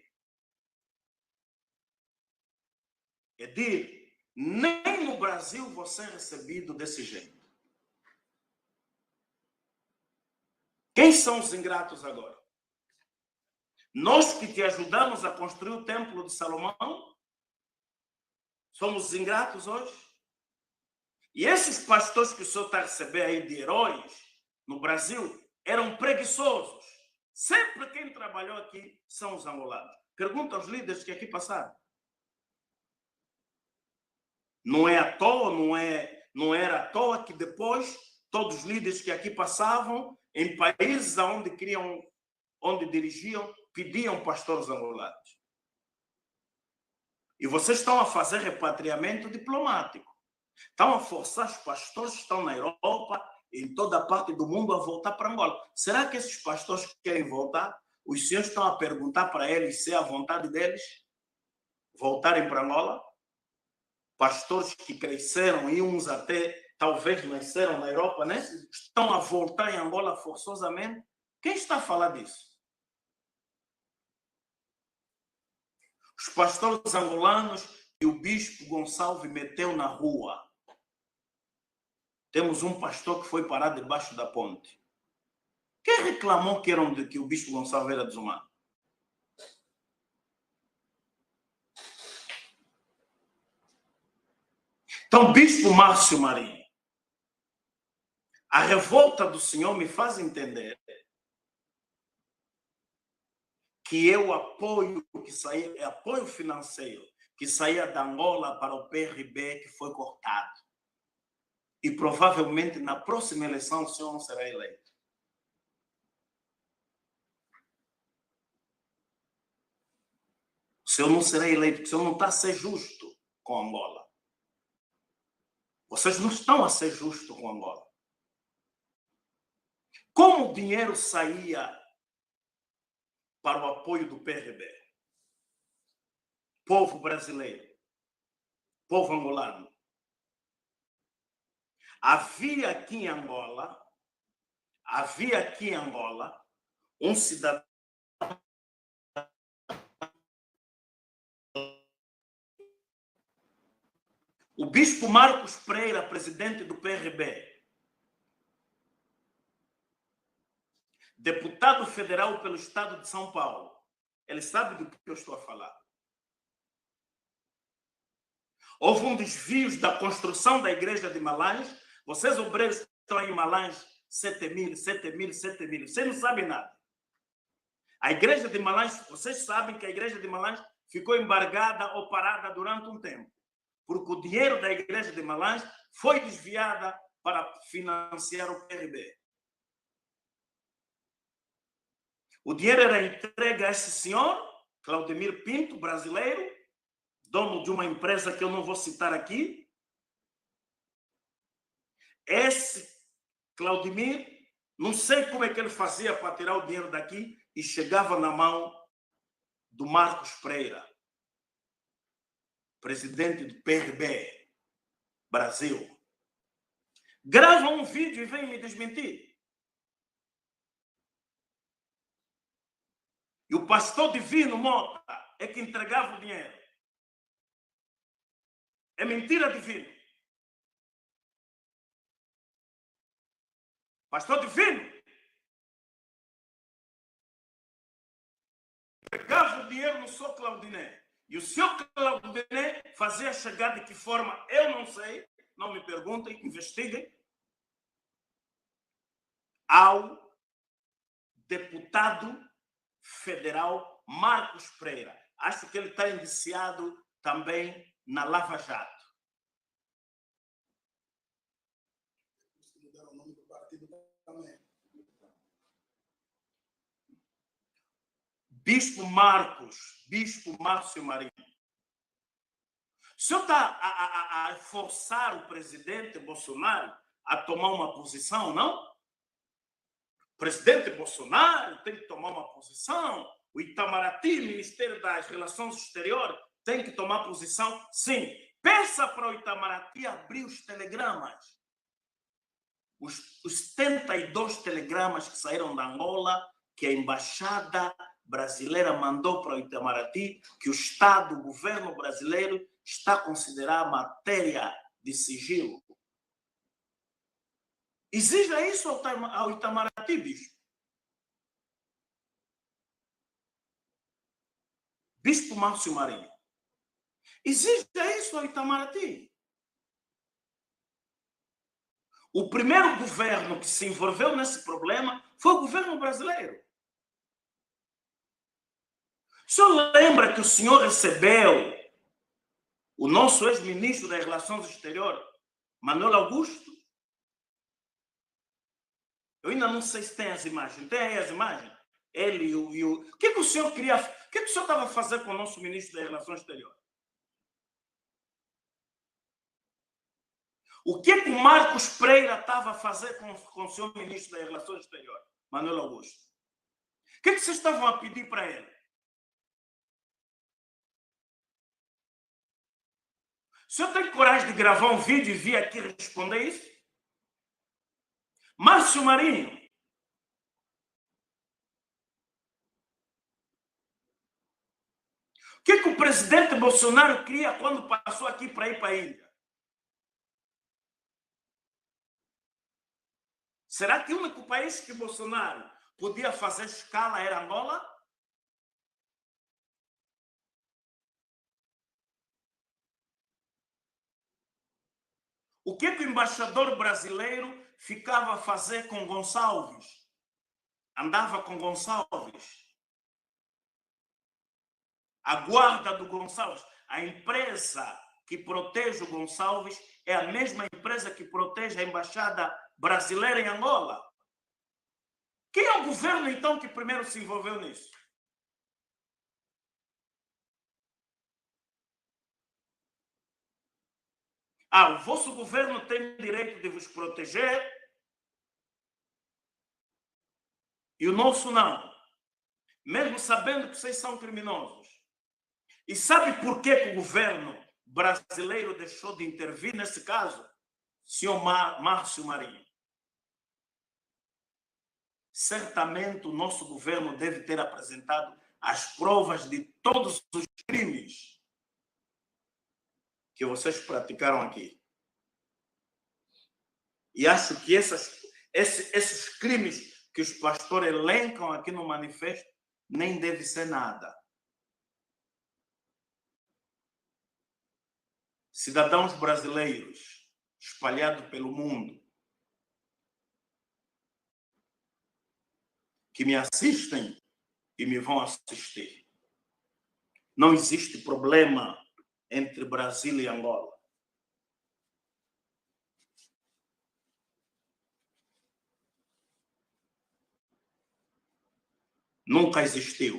Edir, nem no Brasil você é recebido desse jeito. Quem são os ingratos agora? Nós que te ajudamos a construir o Templo de Salomão, Somos os ingratos hoje. E esses pastores que o senhor está a receber aí de heróis no Brasil eram preguiçosos. Sempre quem trabalhou aqui são os angolanos. Pergunta aos líderes que aqui passaram. Não é à toa, não era à toa que depois todos os líderes que aqui passavam em países onde dirigiam, pediam pastores angolanos. E vocês estão a fazer repatriamento diplomático. Estão a forçar os pastores que estão na Europa, em toda a parte do mundo, a voltar para Angola. Será que esses pastores que querem voltar, os senhores estão a perguntar para eles se é a vontade deles voltarem para Angola? Pastores que cresceram e uns até talvez nasceram na Europa, né? Estão a voltar em Angola forçosamente. Quem está a falar disso? Os pastores angolanos e o bispo Gonçalves meteu na rua. Temos um pastor que foi parar debaixo da ponte. Quem reclamou que o bispo Gonçalves era desumano? Então, bispo Márcio Marinho, a revolta do senhor me faz entender que eu apoio financeiro que saía da Angola para o PRB, que foi cortado. E provavelmente na próxima eleição o senhor não será eleito. O senhor não será eleito, porque o senhor não está a ser justo com Angola. Vocês não estão a ser justos com Angola. Como o dinheiro saía para o apoio do PRB? Povo brasileiro, povo angolano. Havia aqui em Angola um cidadão o bispo Marcos Pereira, presidente do PRB, deputado federal pelo estado de São Paulo, ele sabe do que eu estou a falar. Houve um desvio da construção da igreja de Malange. Vocês, obreiros, estão em Malange, 7 mil. Vocês não sabem nada. A igreja de Malange, vocês sabem que a igreja de Malange ficou embargada ou parada durante um tempo, porque o dinheiro da igreja de Malange foi desviada para financiar o PRB. O dinheiro era entregue a esse senhor, Claudemir Pinto, brasileiro, dono de uma empresa que eu não vou citar aqui. Esse Claudemir, não sei como é que ele fazia para tirar o dinheiro daqui e chegava na mão do Marcos Pereira, presidente do PRB Brasil. Grava um vídeo e vem me desmentir. E o pastor Divino Mota é que entregava o dinheiro. É mentira, Divino. Pastor Divino pegava o dinheiro no senhor Claudiné. E o senhor Claudiné fazia chegar de que forma? Eu não sei. Não me perguntem, investiguem. Ao deputado federal Marcos Pereira. Acho que ele está indiciado também na Lava Jato. Mudaram o nome do partido também. Bispo Márcio Marinho. O senhor está a forçar o presidente Bolsonaro a tomar uma posição, não? O presidente Bolsonaro tem que tomar uma posição. O Itamaraty, Ministério das Relações Exteriores, tem que tomar posição. Sim. Peça para o Itamaraty abrir os telegramas. Os 72 telegramas que saíram da Angola, que a embaixada brasileira mandou para o Itamaraty, que o Estado, o governo brasileiro, está a considerar matéria de sigilo. Exija isso ao Itamaraty, bicho. Bispo Márcio Marinho, Exija isso ao Itamaraty. O primeiro governo que se envolveu nesse problema foi o governo brasileiro. O senhor lembra que o senhor recebeu o nosso ex-ministro das Relações Exteriores, Manuel Augusto? Eu ainda não sei se tem as imagens. Tem aí as imagens? Ele e o... O que o senhor queria... O que o senhor estava fazendo com o nosso ministro das Relações Exteriores? O que o Marcos Pereira estava a fazer com o senhor ministro das Relações Exteriores, Manuel Augusto? O que vocês estavam a pedir para ele? O senhor tem coragem de gravar um vídeo e vir aqui responder isso? Márcio Marinho. O que o presidente Bolsonaro queria quando passou aqui para ir para a Índia? Será que o único país que Bolsonaro podia fazer escala era Angola? O que o embaixador brasileiro ficava a fazer com Gonçalves? Andava com Gonçalves. A guarda do Gonçalves, a empresa que protege o Gonçalves é a mesma empresa que protege a embaixada brasileira em Angola. Quem é o governo, então, que primeiro se envolveu nisso? O vosso governo tem direito de vos proteger e o nosso não, mesmo sabendo que vocês são criminosos. E sabe por que o governo brasileiro deixou de intervir nesse caso? Senhor Márcio Marinho. Certamente o nosso governo deve ter apresentado as provas de todos os crimes que vocês praticaram aqui. E acho que esses crimes que os pastores elencam aqui no manifesto nem deve ser nada. Cidadãos brasileiros espalhados pelo mundo que me assistem e me vão assistir. Não existe problema entre Brasil e Angola. Nunca existiu.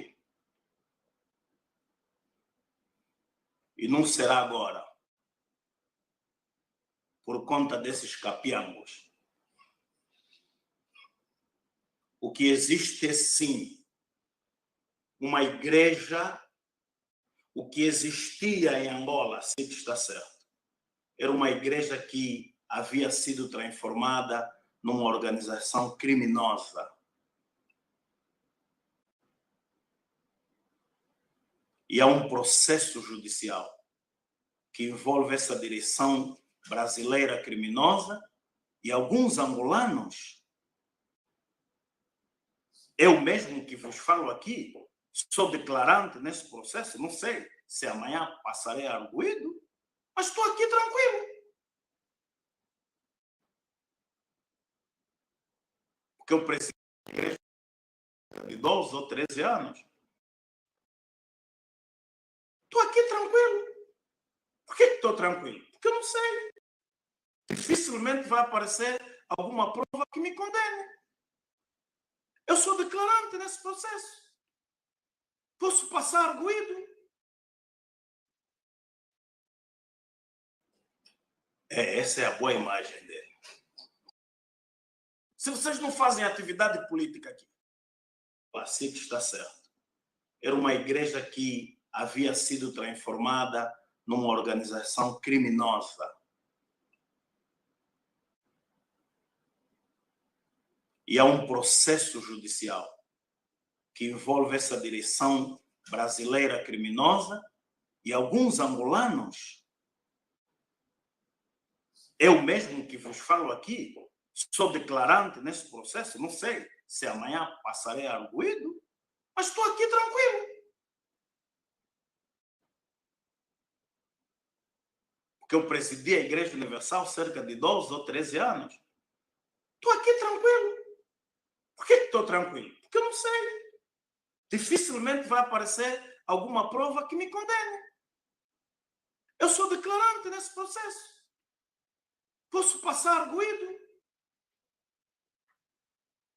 E não será agora. Por conta desses capiangos. O que existe é, sim, uma igreja. O que existia em Angola, se está certo, era uma igreja que havia sido transformada numa organização criminosa. E há um processo judicial que envolve essa direção brasileira criminosa e alguns angolanos. Eu mesmo que vos falo aqui, sou declarante nesse processo, não sei se amanhã passarei arguido, mas estou aqui tranquilo. Porque eu preciso de 12 ou 13 anos. Estou aqui tranquilo. Por que estou tranquilo? Porque eu não sei. Dificilmente vai aparecer alguma prova que me condene. Eu sou declarante nesse processo. Posso passar arguido. Essa é a boa imagem dele. Se vocês não fazem atividade política aqui, assim que está certo. Era uma igreja que havia sido transformada numa organização criminosa. E há um processo judicial que envolve essa direção brasileira criminosa e alguns angolanos. Eu mesmo que vos falo aqui, sou declarante nesse processo, não sei se amanhã passarei arguido, mas estou aqui tranquilo. que eu presidi a Igreja Universal cerca de 12 ou 13 anos. Estou aqui tranquilo. Por que estou tranquilo? Porque eu não sei. Dificilmente vai aparecer alguma prova que me condene. Eu sou declarante nesse processo. Posso passar arguido.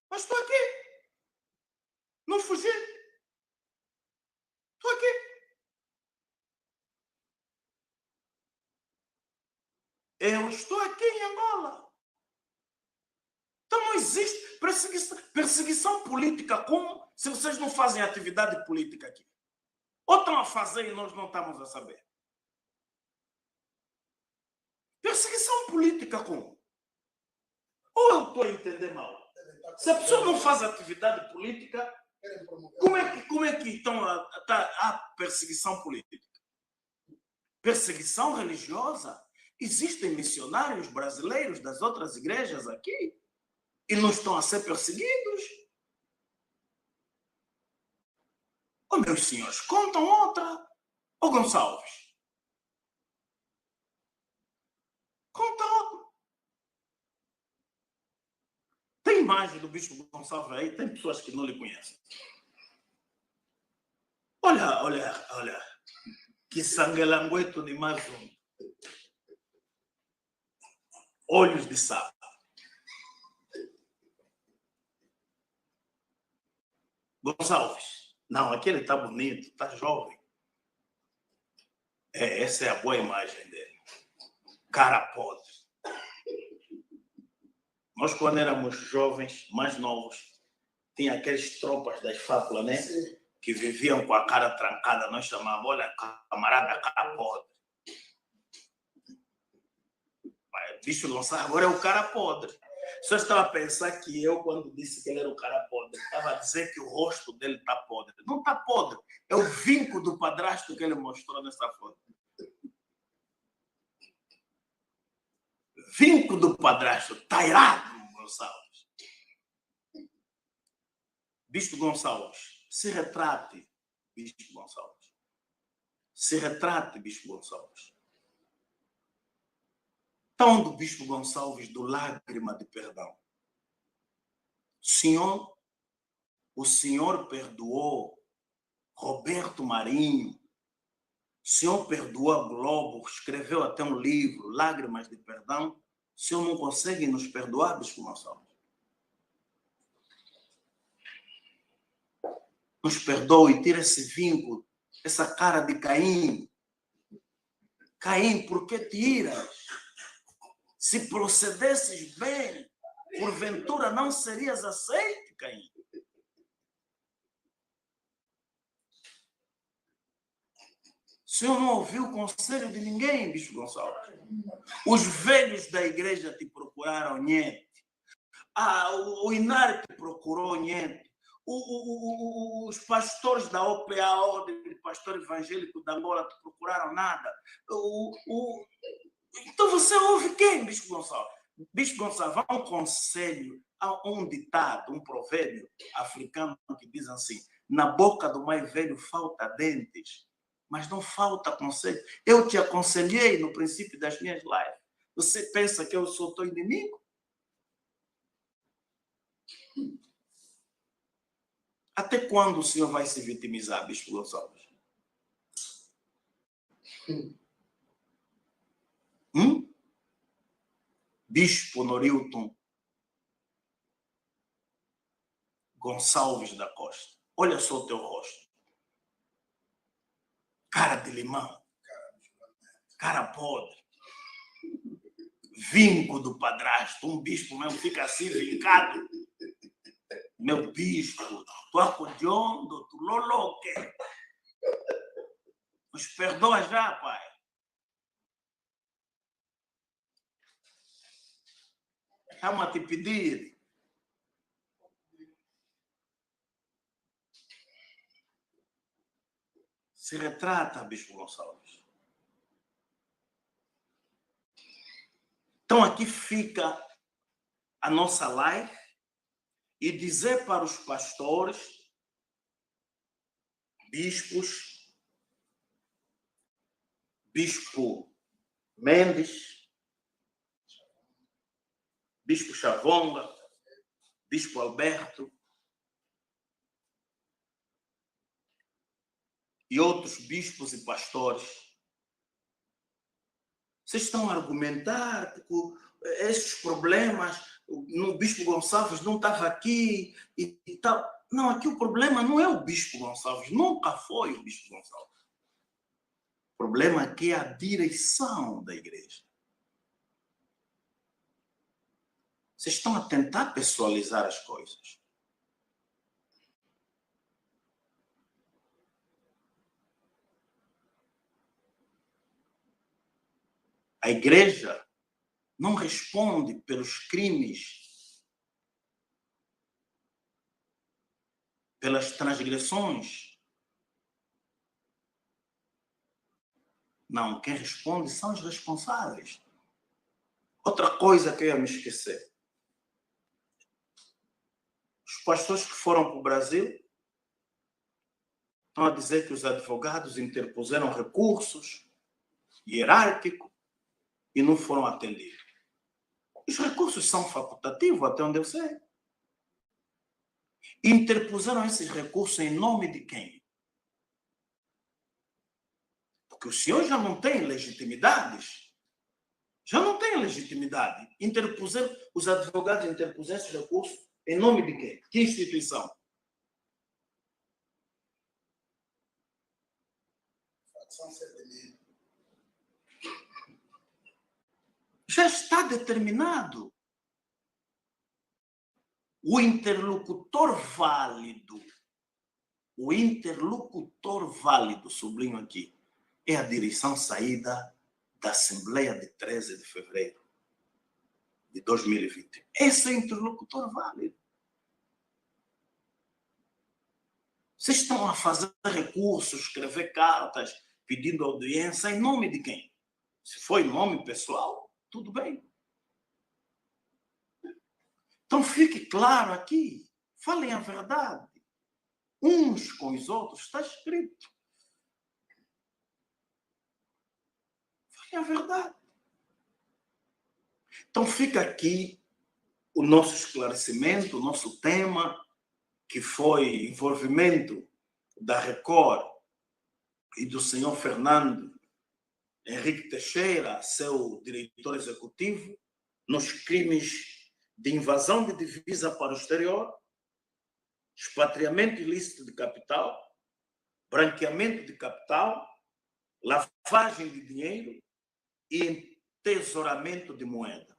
Mas estou aqui. Não fugi. Estou aqui. Eu estou aqui em Angola. Então não existe perseguição política como se vocês não fazem atividade política aqui. Ou estão a fazer e nós não estamos a saber. Perseguição política como? Ou eu estou a entender mal? Se a pessoa não faz atividade política, como é que então há perseguição política? Perseguição religiosa? Existem missionários brasileiros das outras igrejas aqui e não estão a ser perseguidos? Oh, meus senhores, contam outra. Ô, Gonçalves, conta outra. Tem imagem do Bispo Gonçalves aí? Tem pessoas que não lhe conhecem. Olha. Que sanguelangueto de mais um. Olhos de sapo. Gonçalves. Não, aquele está bonito, está jovem. Essa é a boa imagem dele. Cara podre. Nós, quando éramos jovens, mais novos, tinha aqueles tropas das fábulas, né? Sim. Que viviam com a cara trancada. Nós chamávamos, olha, camarada, cara podre. Bicho Gonçalves agora é o cara podre. Só estava a pensar que eu, quando disse que ele era o cara podre, estava a dizer que o rosto dele está podre. Não está podre. É o vinco do padrasto que ele mostrou nessa foto. Vinco do padrasto. Está irado, Gonçalves. Bispo Gonçalves, se retrate, Bispo Gonçalves. Se retrate, Bispo Gonçalves. Tão do Bispo Gonçalves do lágrima de perdão. O Senhor perdoou Roberto Marinho, o Senhor perdoou a Globo, escreveu até um livro, Lágrimas de Perdão. O Senhor não consegue nos perdoar, Bispo Gonçalves? Nos perdoe, tira esse vínculo, essa cara de Caim. Caim, por que tiras? Se procedesses bem, porventura não serias aceito, Caim. O Senhor não ouviu o conselho de ninguém, Bispo Gonçalves. Os velhos da igreja te procuraram, nhete. O Inar te procurou, nhete. Os pastores da OPA, Ordem de Pastor Evangélico da Angola, te procuraram, nada. Então você ouve quem, Bispo Gonçalves? Bispo Gonçalves, há um conselho, há um ditado, um provérbio africano que diz assim: na boca do mais velho falta dentes, mas não falta conselho. Eu te aconselhei no princípio das minhas lives. Você pensa que eu sou teu inimigo? Até quando o senhor vai se vitimizar, Bispo Gonçalves? Bispo Norilton Gonçalves da Costa. Olha só o teu rosto. Cara de limão. Cara podre. Vinco do padrasto. Um bispo mesmo fica assim, vincado. Meu bispo, tu acudiondo, tu loloque. Nos perdoa já, pai. Estamos a te pedir. Se retrata, Bispo Gonçalves. Então aqui fica a nossa live e dizer para os pastores, bispos, Bispo Mendes, Bispo Chavonga, Bispo Alberto e outros bispos e pastores. Vocês estão a argumentar que esses problemas, o Bispo Gonçalves não estava aqui e tal. Não, aqui o problema não é o Bispo Gonçalves, nunca foi o Bispo Gonçalves. O problema aqui é a direção da igreja. Vocês estão a tentar pessoalizar as coisas. A igreja não responde pelos crimes, pelas transgressões. Não, quem responde são os responsáveis. Outra coisa que eu ia me esquecer. Os pastores que foram para o Brasil estão a dizer que os advogados interpuseram recursos hierárquicos e não foram atendidos. Os recursos são facultativos, até onde eu sei. Interpuseram esses recursos em nome de quem? Porque o senhor já não tem legitimidades. Já não tem legitimidade. Os advogados interpuseram esses recursos em nome de quem? Que instituição? Já está determinado. O interlocutor válido, sublinho aqui, é a direção saída da Assembleia de 13 de fevereiro de 2020. Esse é o interlocutor válido. Vocês estão a fazer recursos, escrever cartas, pedindo audiência em nome de quem? Se foi nome pessoal, tudo bem. Então fique claro aqui, falem a verdade. Uns com os outros, está escrito. Falem a verdade. Então fica aqui o nosso esclarecimento, o nosso tema, que foi envolvimento da Record e do senhor Fernando Henrique Teixeira, seu diretor executivo, nos crimes de invasão de divisa para o exterior, expatriamento ilícito de capital, branqueamento de capital, lavagem de dinheiro e entesouramento de moeda.